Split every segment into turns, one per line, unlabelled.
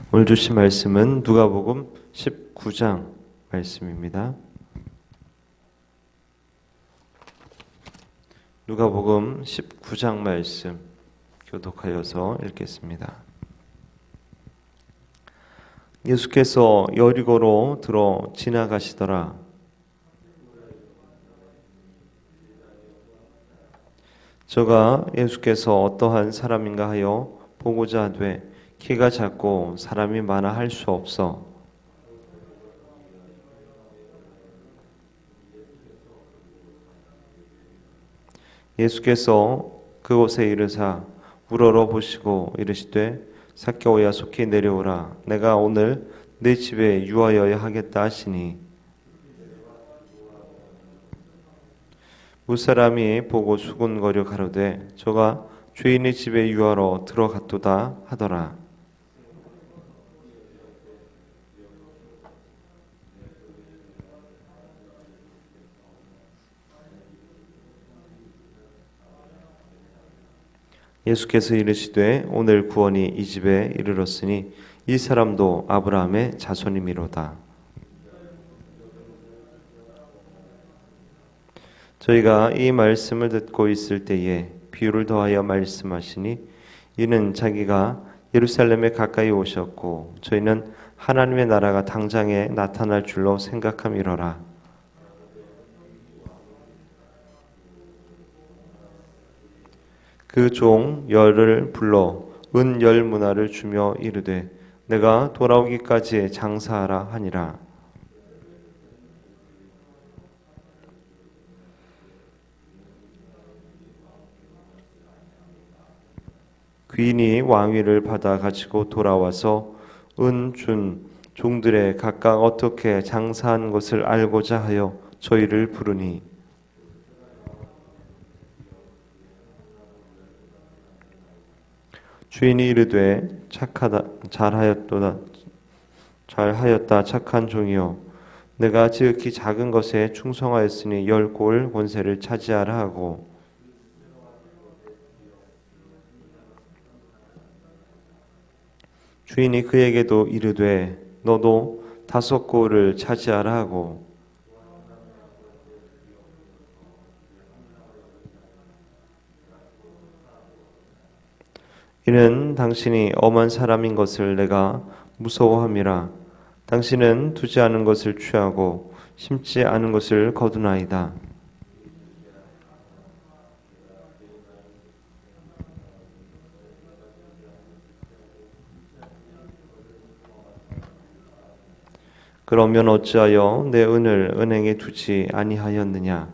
오늘 주신 말씀은 누가복음 19장 말씀입니다. 누가복음 19장 말씀 교독하여서 읽겠습니다. 예수께서 여리고로 들어 지나가시더라. 저가 예수께서 어떠한 사람인가 하여 보고자 하되 키가 작고 사람이 많아 할 수 없어 예수께서 그곳에 이르사 우러러 보시고 이르시되 삭개오야 속히 내려오라. 내가 오늘 네 집에 유하여야 하겠다 하시니 무사람이 보고 수군거려 가로되 저가 주인의 집에 유하러 들어갔도다 하더라. 예수께서 이르시되 오늘 구원이 이 집에 이르렀으니 이 사람도 아브라함의 자손이미로다. 저희가 이 말씀을 듣고 있을 때에 비유를 더하여 말씀하시니 이는 자기가 예루살렘에 가까이 오셨고 저희는 하나님의 나라가 당장에 나타날 줄로 생각함이로라. 그 종 열을 불러 은 열 문화를 주며 이르되 내가 돌아오기까지 장사하라 하니라. 귀인이 왕위를 받아 가지고 돌아와서 은 준 종들의 각각 어떻게 장사한 것을 알고자 하여 저희를 부르니 주인이 이르되 착하다 잘하였다 착한 종이여 내가 지극히 작은 것에 충성하였으니 10골 권세를 차지하라 하고 주인이 그에게도 이르되 너도 5골을 차지하라 하고 이는 당신이 엄한 사람인 것을 내가 무서워함이라. 당신은 두지 않은 것을 취하고 심지 않은 것을 거두나이다. 그러면 어찌하여 내 은을 은행에 두지 아니하였느냐?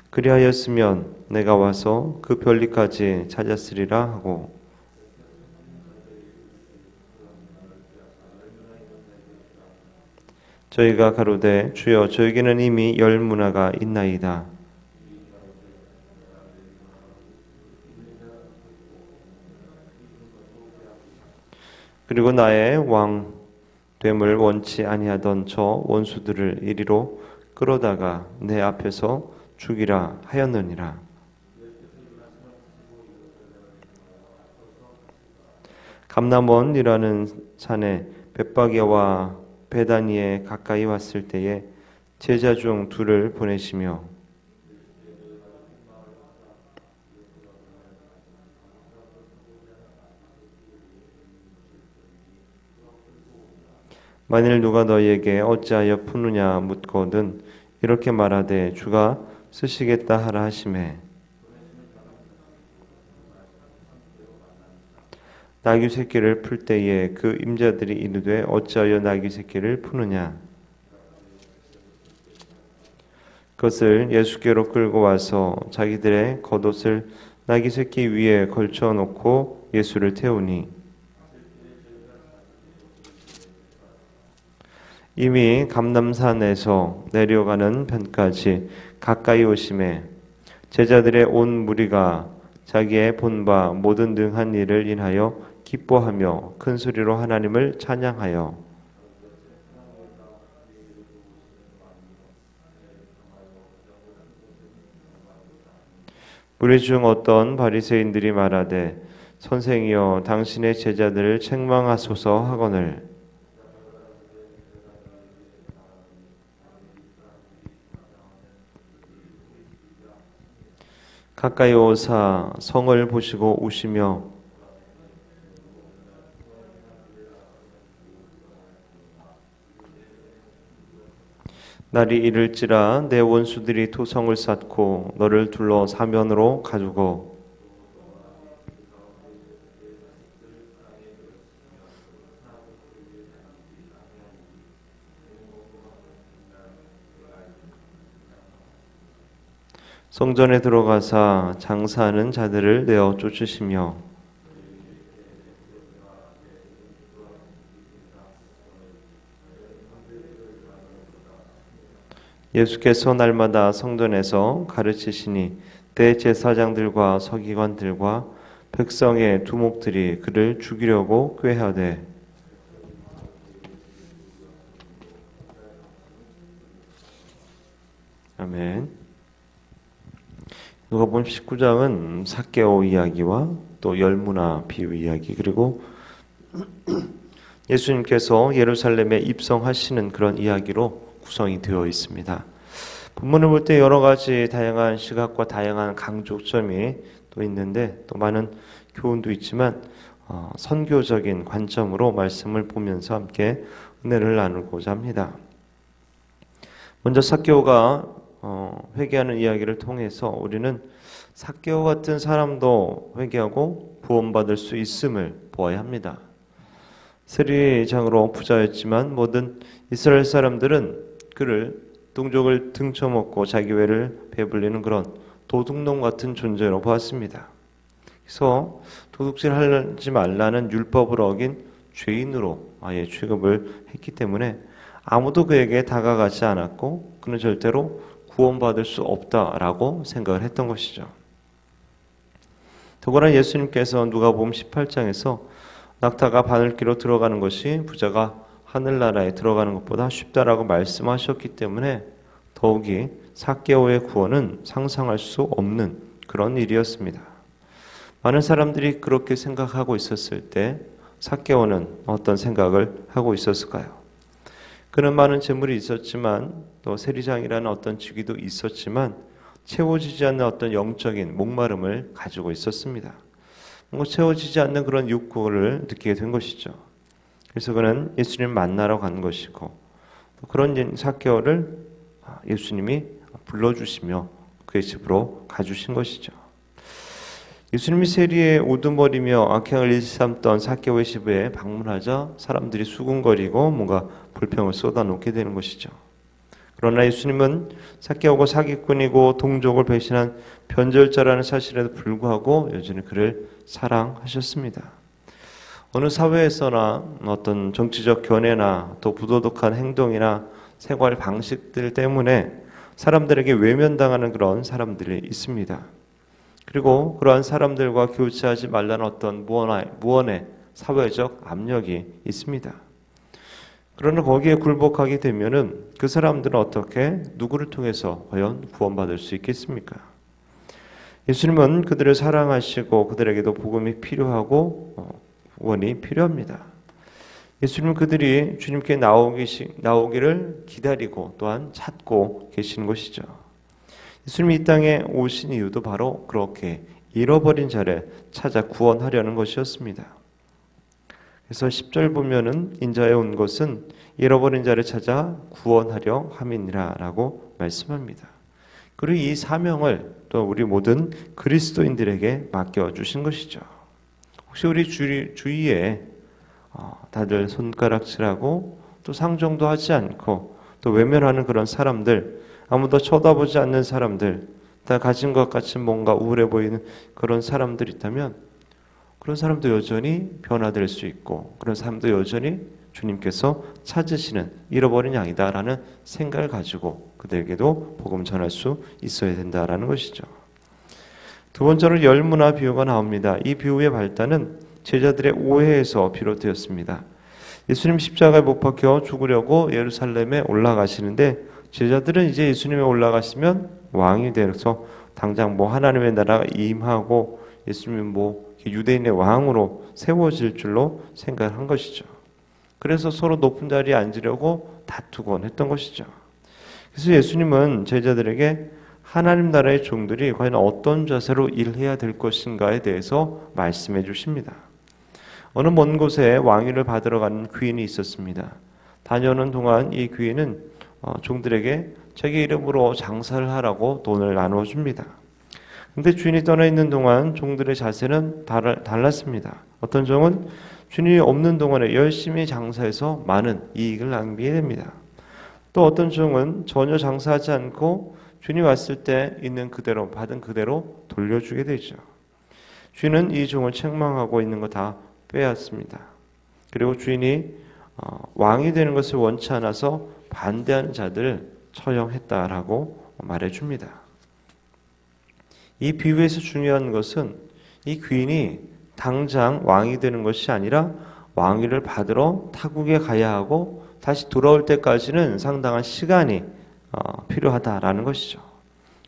그리하였으면 내가 와서 그 별리까지 찾았으리라 하고 저희가 가로되 주여 저에게는 이미 10 문화가 있나이다. 그리고 나의 왕됨을 원치 아니하던 저 원수들을 이리로 끌어다가 내 앞에서 죽이라 하였느니라. 감람원이라는 산에 벳바게와 베다니에 가까이 왔을 때에 제자 중 2를 보내시며 만일 누가 너희에게 어찌하여 푸느냐 묻거든 이렇게 말하되 주가 쓰시겠다 하라 하시매 나귀 새끼를 풀 때에 그 임자들이 이르되 어찌하여 나귀 새끼를 푸느냐 그것을 예수께로 끌고 와서 자기들의 겉옷을 나귀 새끼 위에 걸쳐 놓고 예수를 태우니 이미 감람산에서 내려가는 편까지 가까이 오심에 제자들의 온 무리가 자기의 본바 모든 등한 일을 인하여 기뻐하며 큰 소리로 하나님을 찬양하여 무리 중 어떤 바리새인들이 말하되 선생이여 당신의 제자들을 책망하소서 하거늘 가까이 오사 성을 보시고 우시며 날이 이를지라 내 원수들이 토성을 쌓고 너를 둘러 사면으로 가두고 성전에 들어가사 장사하는 자들을 내어 쫓으시며 예수께서 날마다 성전에서 가르치시니 대제사장들과 서기관들과 백성의 두목들이 그를 죽이려고 꾀하되 아멘. 누가복음 19장은 삭개오 이야기와 또 열무나 비유 이야기 그리고 예수님께서 예루살렘에 입성하시는 그런 이야기로 구성이 되어 있습니다. 본문을 볼 때 여러 가지 다양한 시각과 다양한 강조점이 또 있는데 또 많은 교훈도 있지만 선교적인 관점으로 말씀을 보면서 함께 은혜를 나누고자 합니다. 먼저 삭개오가 회개하는 이야기를 통해서 우리는 삭개오 같은 사람도 회개하고 구원받을 수 있음을 보아야 합니다. 세리장으로 부자였지만 모든 이스라엘 사람들은 그를 동족을 등쳐먹고 자기 외를 배불리는 그런 도둑놈 같은 존재로 보았습니다. 그래서 도둑질하지 말라는 율법을 어긴 죄인으로 아예 취급을 했기 때문에 아무도 그에게 다가가지 않았고 그는 절대로 구원받을 수 없다라고 생각을 했던 것이죠. 더구나 예수님께서 누가복음 18장에서 낙타가 바늘기로 들어가는 것이 부자가 하늘나라에 들어가는 것보다 쉽다라고 말씀하셨기 때문에 더욱이 삭개오의 구원은 상상할 수 없는 그런 일이었습니다. 많은 사람들이 그렇게 생각하고 있었을 때 삭개오는 어떤 생각을 하고 있었을까요? 그는 많은 재물이 있었지만 또 세리장이라는 어떤 직위도 있었지만 채워지지 않는 어떤 영적인 목마름을 가지고 있었습니다. 뭔가 채워지지 않는 그런 욕구를 느끼게 된 것이죠. 그래서 그는 예수님을 만나러 간 것이고 그런 삭개오를 예수님이 불러주시며 그의 집으로 가주신 것이죠. 예수님이 세리의 우두머리며 악행을 일삼던 삭개오의 집에 방문하자 사람들이 수군거리고 뭔가 불평을 쏟아놓게 되는 것이죠. 그러나 예수님은 삭개오가 사기꾼이고 동족을 배신한 변절자라는 사실에도 불구하고 여전히 그를 사랑하셨습니다. 어느 사회에서나 어떤 정치적 견해나 또 부도덕한 행동이나 생활 방식들 때문에 사람들에게 외면당하는 그런 사람들이 있습니다. 그리고 그러한 사람들과 교제하지 말라는 어떤 무언의 사회적 압력이 있습니다. 그러나 거기에 굴복하게 되면은 그 사람들은 어떻게 누구를 통해서 과연 구원받을 수 있겠습니까? 예수님은 그들을 사랑하시고 그들에게도 복음이 필요하고 구원이 필요합니다. 예수님은 그들이 주님께 나오기를 기다리고 또한 찾고 계신 것이죠. 예수님이 이 땅에 오신 이유도 바로 그렇게 잃어버린 자를 찾아 구원하려는 것이었습니다. 그래서 10절 보면은 인자에 온 것은 잃어버린 자를 찾아 구원하려 함이니라 라고 말씀합니다. 그리고 이 사명을 또 우리 모든 그리스도인들에게 맡겨주신 것이죠. 혹시 우리 주위에 다들 손가락질하고 또 상종도 하지 않고 또 외면하는 그런 사람들, 아무도 쳐다보지 않는 사람들, 다 가진 것 같이 뭔가 우울해 보이는 그런 사람들이 있다면 그런 사람도 여전히 변화될 수 있고 그런 사람도 여전히 주님께서 찾으시는 잃어버린 양이다라는 생각을 가지고 그들에게도 복음 전할 수 있어야 된다라는 것이죠. 두 번째로 열무나 비유가 나옵니다. 이 비유의 발단은 제자들의 오해에서 비롯되었습니다. 예수님 십자가에 못 박혀 죽으려고 예루살렘에 올라가시는데 제자들은 이제 예수님이 올라가시면 왕이 되어서 당장 하나님의 나라가 임하고 예수님이 유대인의 왕으로 세워질 줄로 생각한 것이죠. 그래서 서로 높은 자리에 앉으려고 다투곤 했던 것이죠. 그래서 예수님은 제자들에게 하나님 나라의 종들이 과연 어떤 자세로 일해야 될 것인가에 대해서 말씀해 주십니다. 어느 먼 곳에 왕위를 받으러 가는 귀인이 있었습니다. 다녀오는 동안 이 귀인은 종들에게 자기 이름으로 장사를 하라고 돈을 나누어 줍니다. 근데 주인이 떠나 있는 동안 종들의 자세는 달랐습니다. 어떤 종은 주인이 없는 동안에 열심히 장사해서 많은 이익을 낭비해 됩니다. 또 어떤 종은 전혀 장사하지 않고 주인이 왔을 때 있는 그대로 받은 그대로 돌려주게 되죠. 주인은 이 종을 책망하고 있는 거 다 빼앗습니다. 그리고 주인이 왕이 되는 것을 원치 않아서 반대하는 자들을 처형했다라고 말해줍니다. 이 비유에서 중요한 것은 이 귀인이 당장 왕이 되는 것이 아니라 왕위를 받으러 타국에 가야 하고 다시 돌아올 때까지는 상당한 시간이 필요하다라는 것이죠.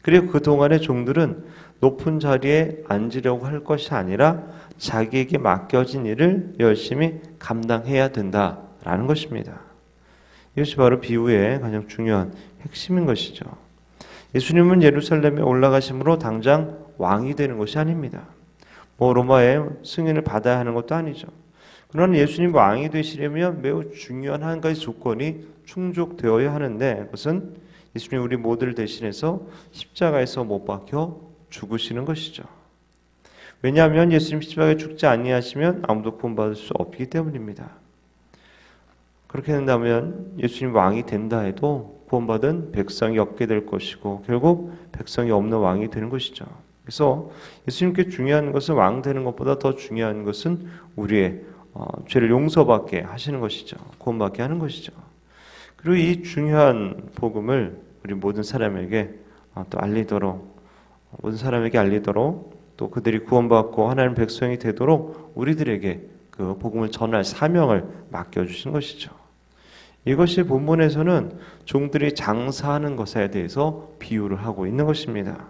그리고 그동안의 종들은 높은 자리에 앉으려고 할 것이 아니라 자기에게 맡겨진 일을 열심히 감당해야 된다라는 것입니다. 이것이 바로 비유의 가장 중요한 핵심인 것이죠. 예수님은 예루살렘에 올라가심으로 당장 왕이 되는 것이 아닙니다. 로마의 승인을 받아야 하는 것도 아니죠. 그러나 예수님 왕이 되시려면 매우 중요한 한 가지 조건이 충족되어야 하는데 그것은 예수님 우리 모두를 대신해서 십자가에서 못 박혀 죽으시는 것이죠. 왜냐하면 예수님 십자가에 죽지 아니하시면 아무도 구원받을 수 없기 때문입니다. 그렇게 된다면 예수님 왕이 된다 해도 구원받은 백성이 없게 될 것이고 결국 백성이 없는 왕이 되는 것이죠. 그래서 예수님께 중요한 것은 왕 되는 것보다 더 중요한 것은 우리의 죄를 용서받게 하시는 것이죠. 구원받게 하는 것이죠. 그리고 이 중요한 복음을 우리 모든 사람에게 또 알리도록 모든 사람에게 알리도록 또 그들이 구원받고 하나님 백성이 되도록 우리들에게 그 복음을 전할 사명을 맡겨주신 것이죠. 이것이 본문에서는 종들이 장사하는 것에 대해서 비유를 하고 있는 것입니다.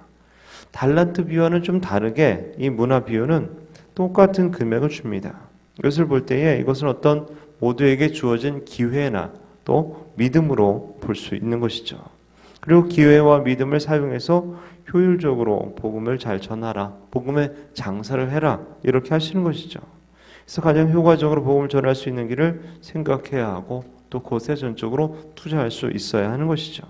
달란트 비유와는 좀 다르게 이 문화 비유는 똑같은 금액을 줍니다. 이것을 볼 때에 이것은 어떤 모두에게 주어진 기회나 또 믿음으로 볼 수 있는 것이죠. 그리고 기회와 믿음을 사용해서 효율적으로 복음을 잘 전하라, 복음의 장사를 해라 이렇게 하시는 것이죠. 그래서 가장 효과적으로 복음을 전할 수 있는 길을 생각해야 하고 또 그것에 전적으로 투자할 수 있어야 하는 것이죠.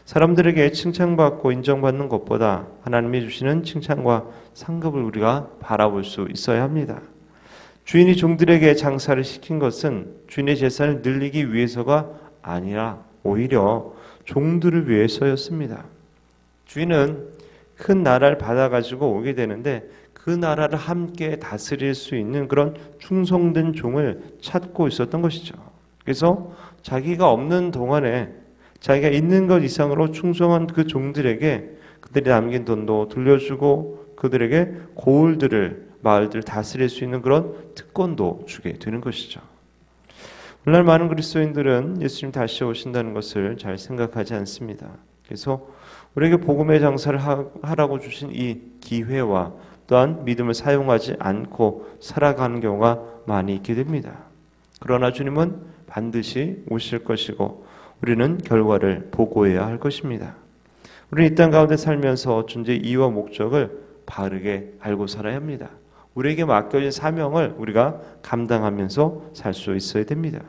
사람들에게 칭찬받고 인정받는 것보다 하나님이 주시는 칭찬과 상급을 우리가 바라볼 수 있어야 합니다. 주인이 종들에게 장사를 시킨 것은 주인의 재산을 늘리기 위해서가 아니라 오히려 종들을 위해서였습니다. 주인은 큰 나라를 받아가지고 오게 되는데 그 나라를 함께 다스릴 수 있는 그런 충성된 종을 찾고 있었던 것이죠. 그래서 자기가 없는 동안에 자기가 있는 것 이상으로 충성한 그 종들에게 그들이 남긴 돈도 돌려주고 그들에게 고을들을 마을들을 다스릴 수 있는 그런 특권도 주게 되는 것이죠. 오늘날 많은 그리스도인들은 예수님 다시 오신다는 것을 잘 생각하지 않습니다. 그래서 우리에게 복음의 장사를 하라고 주신 이 기회와 또한 믿음을 사용하지 않고 살아가는 경우가 많이 있게 됩니다. 그러나 주님은 반드시 오실 것이고 우리는 결과를 보고해야 할 것입니다. 우리는 이 땅 가운데 살면서 존재의 이유와 목적을 바르게 알고 살아야 합니다. 우리에게 맡겨진 사명을 우리가 감당하면서 살 수 있어야 됩니다.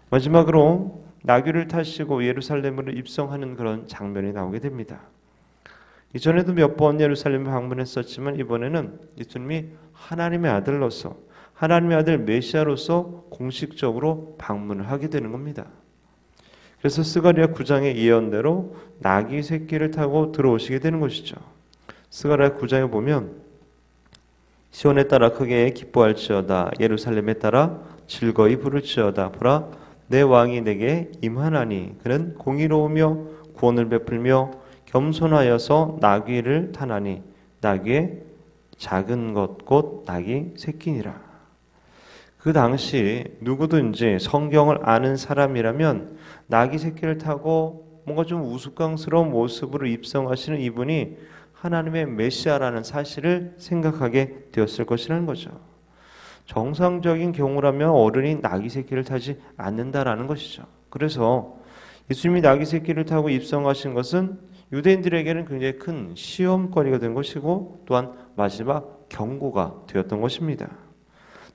마지막으로 나귀를 타시고 예루살렘으로 입성하는 그런 장면이 나오게 됩니다. 이전에도 몇 번 예루살렘을 방문했었지만 이번에는 예수님이 하나님의 아들로서 하나님의 아들 메시아로서 공식적으로 방문을 하게 되는 겁니다. 그래서 스가랴 9장의 예언대로 나귀 새끼를 타고 들어오시게 되는 것이죠. 스가랴 9장에 보면 시온에 따라 크게 기뻐할지어다 예루살렘에 따라 즐거이 부를지어다 보라 내 왕이 내게 임하나니 그는 공의로우며 구원을 베풀며 겸손하여서 나귀를 타나니 나귀의 작은 것 곧 나귀 새끼니라. 그 당시 누구든지 성경을 아는 사람이라면 나귀 새끼를 타고 뭔가 좀 우스꽝스러운 모습으로 입성하시는 이분이 하나님의 메시아라는 사실을 생각하게 되었을 것이라는 거죠. 정상적인 경우라면 어른이 나귀 새끼를 타지 않는다라는 것이죠. 그래서 예수님이 나귀 새끼를 타고 입성하신 것은 유대인들에게는 굉장히 큰 시험거리가 된 것이고 또한 마지막 경고가 되었던 것입니다.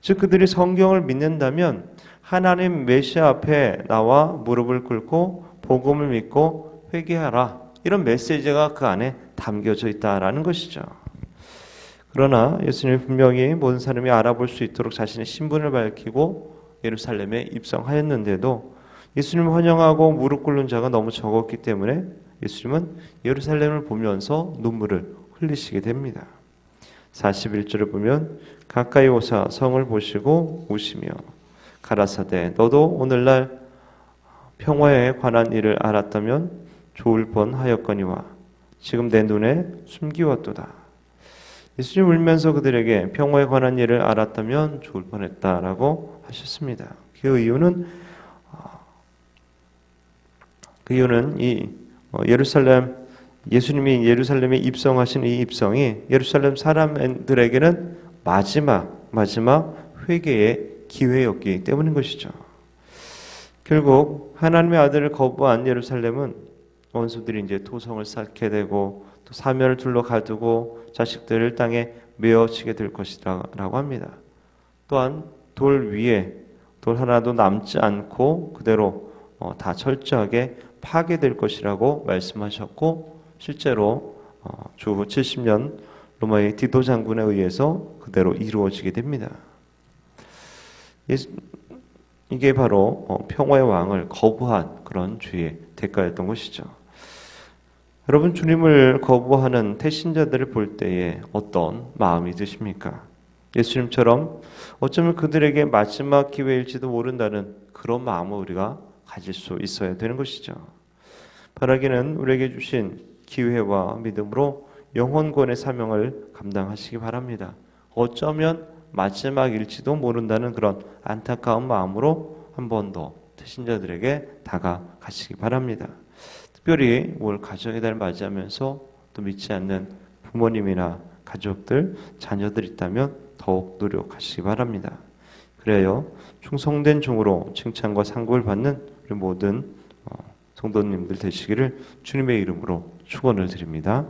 즉 그들이 성경을 믿는다면 하나님 메시아 앞에 나와 무릎을 꿇고 복음을 믿고 회개하라, 이런 메시지가 그 안에 담겨져 있다라는 것이죠. 그러나 예수님이 분명히 모든 사람이 알아볼 수 있도록 자신의 신분을 밝히고 예루살렘에 입성하였는데도 예수님을 환영하고 무릎 꿇는 자가 너무 적었기 때문에 예수님은 예루살렘을 보면서 눈물을 흘리시게 됩니다. 41절을 보면 가까이 오사 성을 보시고 우시며 가라사대 너도 오늘날 평화에 관한 일을 알았다면 좋을 뻔하였거니와 지금 내 눈에 숨기웠도다. 예수님 울면서 그들에게 평화에 관한 일을 알았다면 좋을 뻔했다라고 하셨습니다. 그 이유는 이 예수님이 예루살렘에 입성하신 이 입성이 예루살렘 사람들에게는 마지막 회개의 기회였기 때문인 것이죠. 결국 하나님의 아들을 거부한 예루살렘은 원수들이 이제 토성을 쌓게 되고 또 사면을 둘러 가두고 자식들을 땅에 메어치게 될 것이라고 합니다. 또한 돌 위에 돌 하나도 남지 않고 그대로 다 철저하게 파괴될 것이라고 말씀하셨고 실제로 주 70년 로마의 디도 장군에 의해서 그대로 이루어지게 됩니다. 이게 바로 평화의 왕을 거부한 그런 죄의 대가였던 것이죠. 여러분, 주님을 거부하는 태신자들을 볼 때에 어떤 마음이 드십니까? 예수님처럼 어쩌면 그들에게 마지막 기회일지도 모른다는 그런 마음을 우리가 가질 수 있어야 되는 것이죠. 바라기는 우리에게 주신 기회와 믿음으로 영혼권의 사명을 감당하시기 바랍니다. 어쩌면 마지막일지도 모른다는 그런 안타까운 마음으로 한 번 더 태신자들에게 다가가시기 바랍니다. 특별히 올 가정의 달 맞이하면서 또 믿지 않는 부모님이나 가족들, 자녀들 있다면 더욱 노력하시기 바랍니다. 그래요, 충성된 종으로 칭찬과 상급을 받는 우리 모든 성도님들 되시기를 주님의 이름으로 축원을 드립니다.